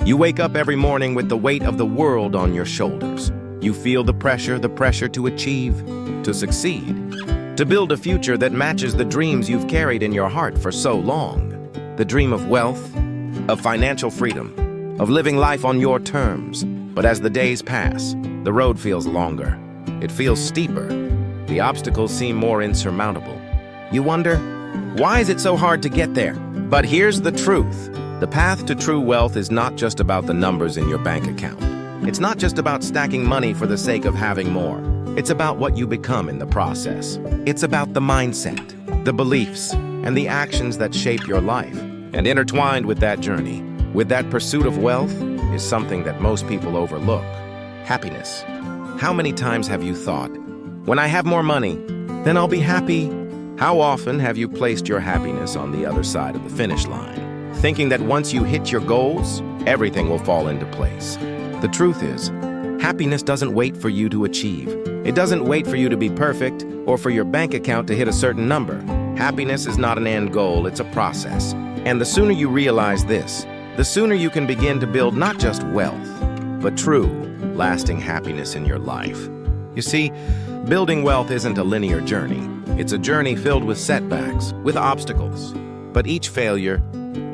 You wake up every morning with the weight of the world on your shoulders. You feel the pressure to achieve, to succeed, to build a future that matches the dreams you've carried in your heart for so long. The dream of wealth, of financial freedom, of living life on your terms. But as the days pass, the road feels longer. It feels steeper. The obstacles seem more insurmountable. You wonder, why is it so hard to get there? But here's the truth. The path to true wealth is not just about the numbers in your bank account. It's not just about stacking money for the sake of having more. It's about what you become in the process. It's about the mindset, the beliefs, and the actions that shape your life. And intertwined with that journey, with that pursuit of wealth, is something that most people overlook: happiness. How many times have you thought, when I have more money, then I'll be happy? How often have you placed your happiness on the other side of the finish line, thinking that once you hit your goals, everything will fall into place? The truth is, happiness doesn't wait for you to achieve. It doesn't wait for you to be perfect or for your bank account to hit a certain number. Happiness is not an end goal, it's a process. And the sooner you realize this, the sooner you can begin to build not just wealth, but true, lasting happiness in your life. You see, building wealth isn't a linear journey. It's a journey filled with setbacks, with obstacles. But each failure,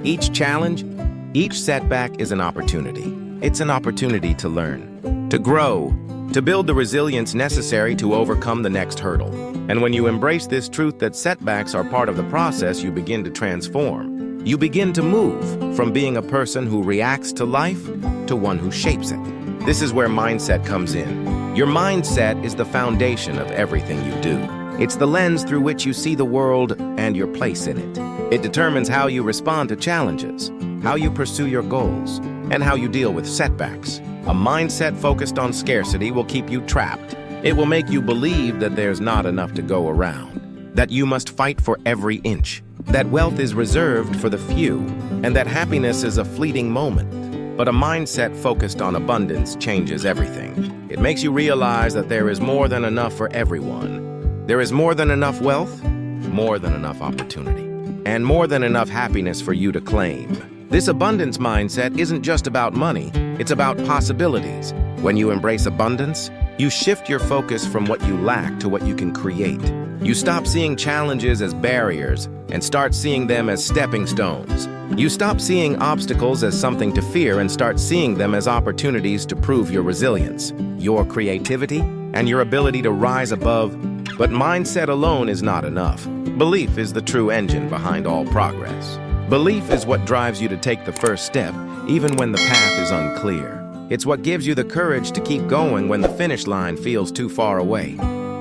each challenge, each setback is an opportunity. It's an opportunity to learn, to grow, to build the resilience necessary to overcome the next hurdle. And when you embrace this truth that setbacks are part of the process, you begin to transform. You begin to move from being a person who reacts to life to one who shapes it. This is where mindset comes in. Your mindset is the foundation of everything you do. It's the lens through which you see the world and your place in it. It determines how you respond to challenges, how you pursue your goals, and how you deal with setbacks. A mindset focused on scarcity will keep you trapped. It will make you believe that there's not enough to go around, that you must fight for every inch, that wealth is reserved for the few, and that happiness is a fleeting moment. But a mindset focused on abundance changes everything. It makes you realize that there is more than enough for everyone. There is more than enough wealth, more than enough opportunity, and more than enough happiness for you to claim. This abundance mindset isn't just about money, it's about possibilities. When you embrace abundance, you shift your focus from what you lack to what you can create. You stop seeing challenges as barriers and start seeing them as stepping stones. You stop seeing obstacles as something to fear and start seeing them as opportunities to prove your resilience, your creativity, and your ability to rise above. But mindset alone is not enough. Belief is the true engine behind all progress. Belief is what drives you to take the first step, even when the path is unclear. It's what gives you the courage to keep going when the finish line feels too far away.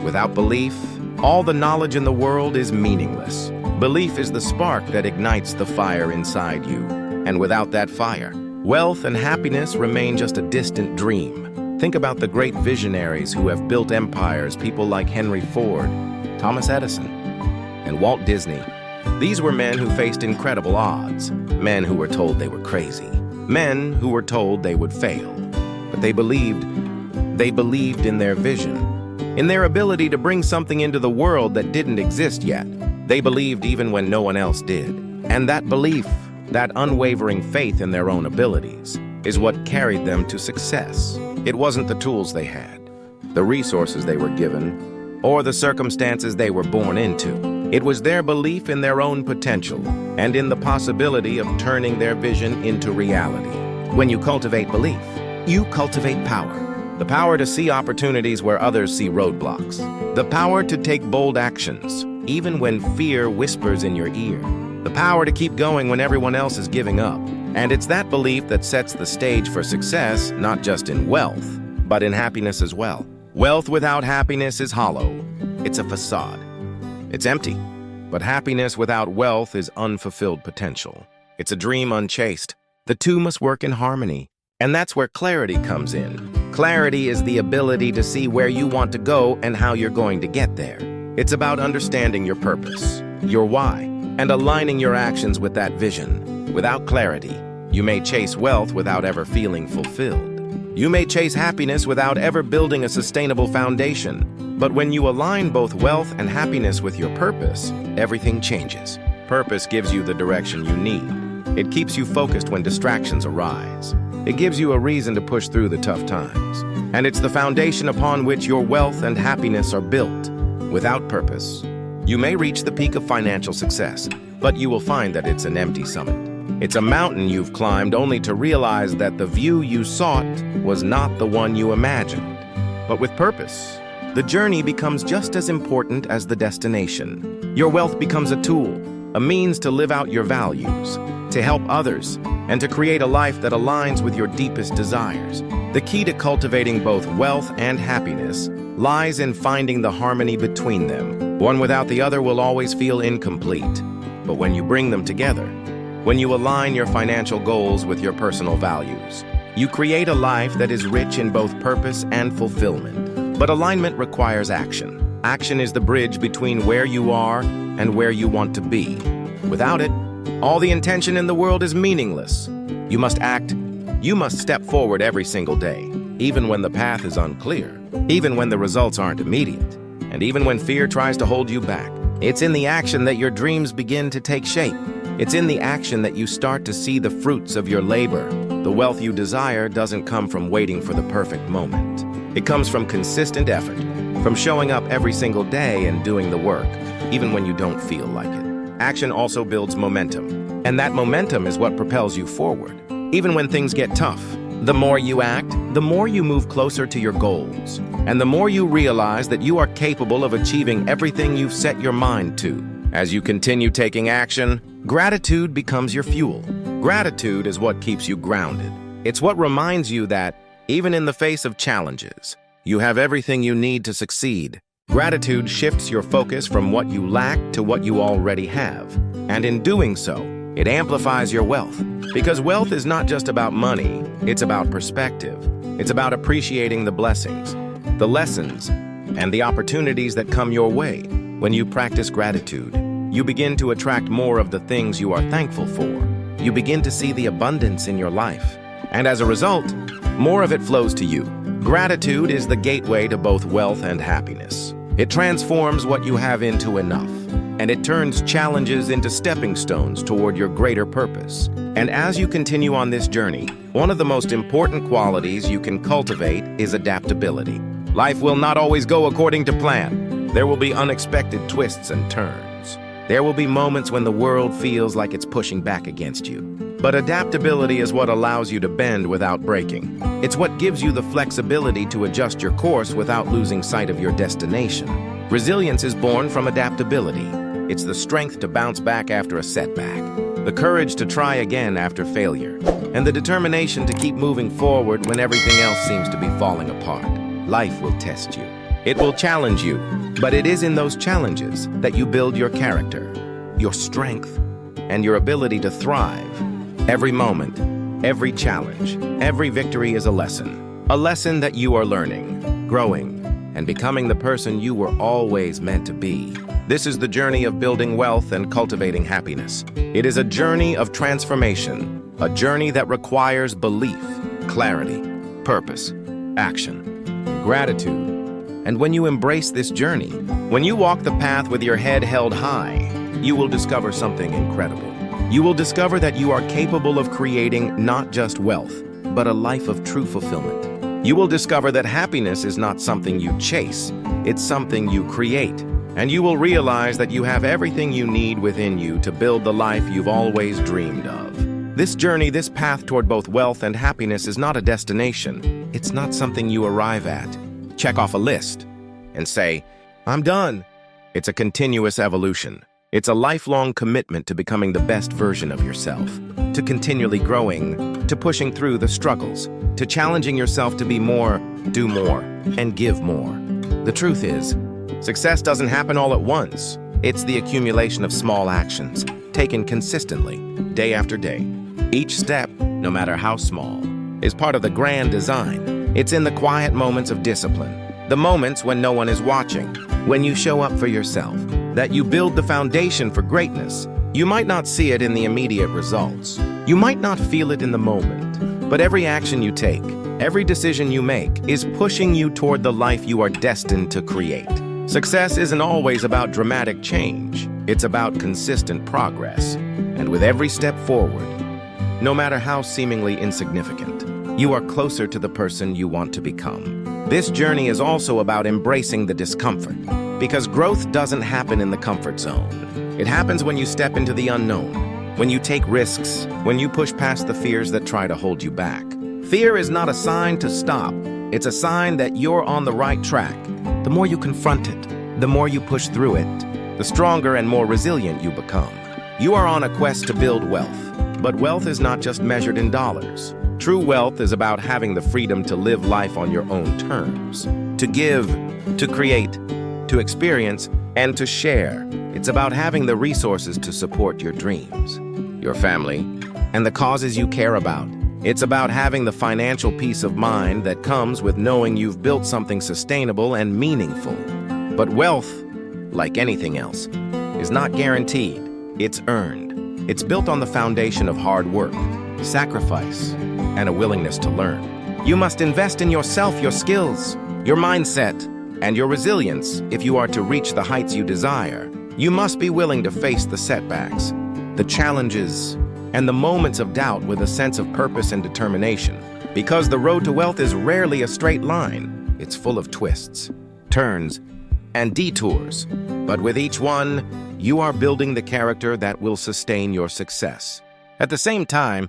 Without belief, all the knowledge in the world is meaningless. Belief is the spark that ignites the fire inside you. And without that fire, wealth and happiness remain just a distant dream. Think about the great visionaries who have built empires, people like Henry Ford, Thomas Edison, and Walt Disney. These were men who faced incredible odds, men who were told they were crazy, men who were told they would fail. But they believed in their vision, in their ability to bring something into the world that didn't exist yet. They believed even when no one else did. And that belief, that unwavering faith in their own abilities, is what carried them to success. It wasn't the tools they had, the resources they were given, or the circumstances they were born into. It was their belief in their own potential and in the possibility of turning their vision into reality. When you cultivate belief, you cultivate power. The power to see opportunities where others see roadblocks. The power to take bold actions, even when fear whispers in your ear. The power to keep going when everyone else is giving up. And it's that belief that sets the stage for success, not just in wealth, but in happiness as well. Wealth without happiness is hollow. It's a facade. It's empty. But happiness without wealth is unfulfilled potential. It's a dream unchased. The two must work in harmony. And that's where clarity comes in. Clarity is the ability to see where you want to go and how you're going to get there. It's about understanding your purpose, your why, and aligning your actions with that vision. Without clarity, you may chase wealth without ever feeling fulfilled. You may chase happiness without ever building a sustainable foundation. But when you align both wealth and happiness with your purpose, everything changes. Purpose gives you the direction you need. It keeps you focused when distractions arise. It gives you a reason to push through the tough times. And it's the foundation upon which your wealth and happiness are built. Without purpose, you may reach the peak of financial success, but you will find that it's an empty summit. It's a mountain you've climbed only to realize that the view you sought was not the one you imagined. But with purpose, the journey becomes just as important as the destination. Your wealth becomes a tool, a means to live out your values, to help others, and to create a life that aligns with your deepest desires. The key to cultivating both wealth and happiness lies in finding the harmony between them. One without the other will always feel incomplete. But when you bring them together, when you align your financial goals with your personal values, you create a life that is rich in both purpose and fulfillment. But alignment requires action. Action is the bridge between where you are and where you want to be. Without it, all the intention in the world is meaningless. You must act. You must step forward every single day, even when the path is unclear, even when the results aren't immediate, and even when fear tries to hold you back. It's in the action that your dreams begin to take shape. It's in the action that you start to see the fruits of your labor. The wealth you desire doesn't come from waiting for the perfect moment. It comes from consistent effort, from showing up every single day and doing the work, even when you don't feel like it. Action also builds momentum, and that momentum is what propels you forward. Even when things get tough, the more you act, the more you move closer to your goals, and the more you realize that you are capable of achieving everything you've set your mind to. As you continue taking action, gratitude becomes your fuel. Gratitude is what keeps you grounded. It's what reminds you that, even in the face of challenges, you have everything you need to succeed. Gratitude shifts your focus from what you lack to what you already have. And in doing so, it amplifies your wealth. Because wealth is not just about money, it's about perspective. It's about appreciating the blessings, the lessons, and the opportunities that come your way. When you practice gratitude, you begin to attract more of the things you are thankful for. You begin to see the abundance in your life. And as a result, more of it flows to you. Gratitude is the gateway to both wealth and happiness. It transforms what you have into enough, and it turns challenges into stepping stones toward your greater purpose. And as you continue on this journey, one of the most important qualities you can cultivate is adaptability. Life will not always go according to plan. There will be unexpected twists and turns. There will be moments when the world feels like it's pushing back against you. But adaptability is what allows you to bend without breaking. It's what gives you the flexibility to adjust your course without losing sight of your destination. Resilience is born from adaptability. It's the strength to bounce back after a setback, the courage to try again after failure, and the determination to keep moving forward when everything else seems to be falling apart. Life will test you. It will challenge you, but it is in those challenges that you build your character, your strength, and your ability to thrive. Every moment, every challenge, every victory is a lesson that you are learning, growing, and becoming the person you were always meant to be. This is the journey of building wealth and cultivating happiness. It is a journey of transformation, a journey that requires belief, clarity, purpose, action, gratitude. And when you embrace this journey, when you walk the path with your head held high, you will discover something incredible. You will discover that you are capable of creating not just wealth, but a life of true fulfillment. You will discover that happiness is not something you chase, it's something you create. And you will realize that you have everything you need within you to build the life you've always dreamed of. This journey, this path toward both wealth and happiness is not a destination. It's not something you arrive at, check off a list, and say, "I'm done." It's a continuous evolution. It's a lifelong commitment to becoming the best version of yourself, to continually growing, to pushing through the struggles, to challenging yourself to be more, do more, and give more. The truth is, success doesn't happen all at once. It's the accumulation of small actions, taken consistently, day after day. Each step, no matter how small, is part of the grand design. It's in the quiet moments of discipline, the moments when no one is watching, when you show up for yourself, that you build the foundation for greatness. You might not see it in the immediate results. You might not feel it in the moment, but every action you take, every decision you make is pushing you toward the life you are destined to create. Success isn't always about dramatic change. It's about consistent progress. And with every step forward, no matter how seemingly insignificant, you are closer to the person you want to become. This journey is also about embracing the discomfort, because growth doesn't happen in the comfort zone. It happens when you step into the unknown, when you take risks, when you push past the fears that try to hold you back. Fear is not a sign to stop. It's a sign that you're on the right track. The more you confront it, the more you push through it, the stronger and more resilient you become. You are on a quest to build wealth, but wealth is not just measured in dollars. True wealth is about having the freedom to live life on your own terms, to give, to create, to experience, and to share. It's about having the resources to support your dreams, your family, and the causes you care about. It's about having the financial peace of mind that comes with knowing you've built something sustainable and meaningful. But wealth, like anything else, is not guaranteed. It's earned. It's built on the foundation of hard work, sacrifice, and a willingness to learn. You must invest in yourself, your skills, your mindset, and your resilience if you are to reach the heights you desire. You must be willing to face the setbacks, the challenges, and the moments of doubt with a sense of purpose and determination. Because the road to wealth is rarely a straight line. It's full of twists, turns, and detours. But with each one, you are building the character that will sustain your success. At the same time,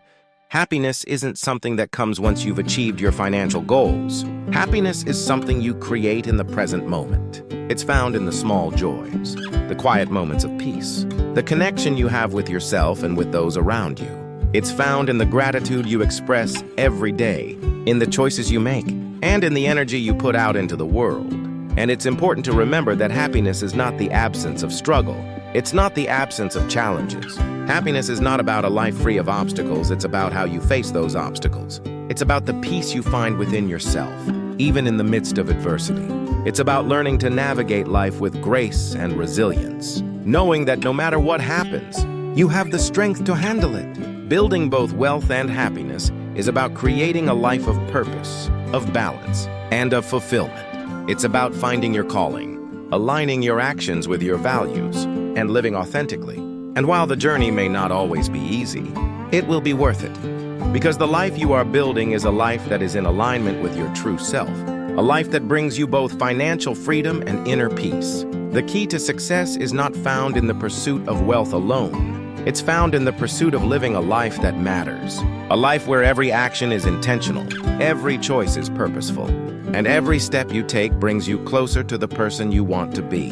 happiness isn't something that comes once you've achieved your financial goals. Happiness is something you create in the present moment. It's found in the small joys, the quiet moments of peace, the connection you have with yourself and with those around you. It's found in the gratitude you express every day, in the choices you make, and in the energy you put out into the world. And it's important to remember that happiness is not the absence of struggle. It's not the absence of challenges. Happiness is not about a life free of obstacles. It's about how you face those obstacles. It's about the peace you find within yourself, even in the midst of adversity. It's about learning to navigate life with grace and resilience, knowing that no matter what happens, you have the strength to handle it. Building both wealth and happiness is about creating a life of purpose, of balance, and of fulfillment. It's about finding your calling, aligning your actions with your values, and living authentically. And while the journey may not always be easy, it will be worth it. Because the life you are building is a life that is in alignment with your true self, a life that brings you both financial freedom and inner peace. The key to success is not found in the pursuit of wealth alone. It's found in the pursuit of living a life that matters, a life where every action is intentional, every choice is purposeful, and every step you take brings you closer to the person you want to be.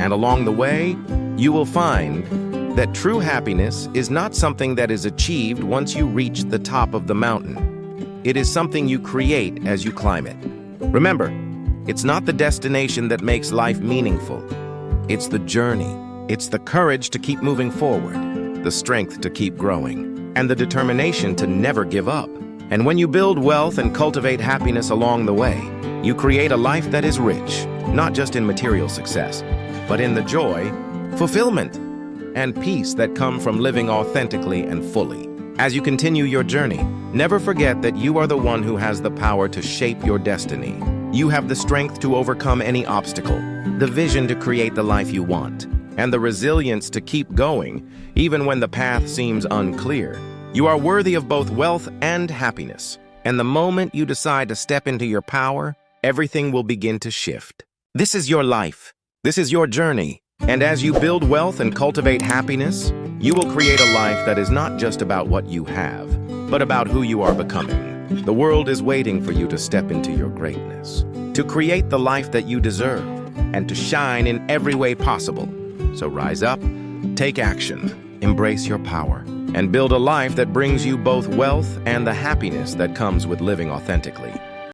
And along the way, you will find that true happiness is not something that is achieved once you reach the top of the mountain. It is something you create as you climb it. Remember, it's not the destination that makes life meaningful. It's the journey. It's the courage to keep moving forward, the strength to keep growing, and the determination to never give up. And when you build wealth and cultivate happiness along the way, you create a life that is rich, not just in material success, but in the joy, fulfillment, and peace that come from living authentically and fully. As you continue your journey, never forget that you are the one who has the power to shape your destiny. You have the strength to overcome any obstacle, the vision to create the life you want, and the resilience to keep going, even when the path seems unclear. You are worthy of both wealth and happiness, and the moment you decide to step into your power, everything will begin to shift. This is your life. This is your journey. And as you build wealth and cultivate happiness, you will create a life that is not just about what you have, but about who you are becoming. The world is waiting for you to step into your greatness, to create the life that you deserve, and to shine in every way possible. So rise up, take action, embrace your power, and build a life that brings you both wealth and the happiness that comes with living authentically.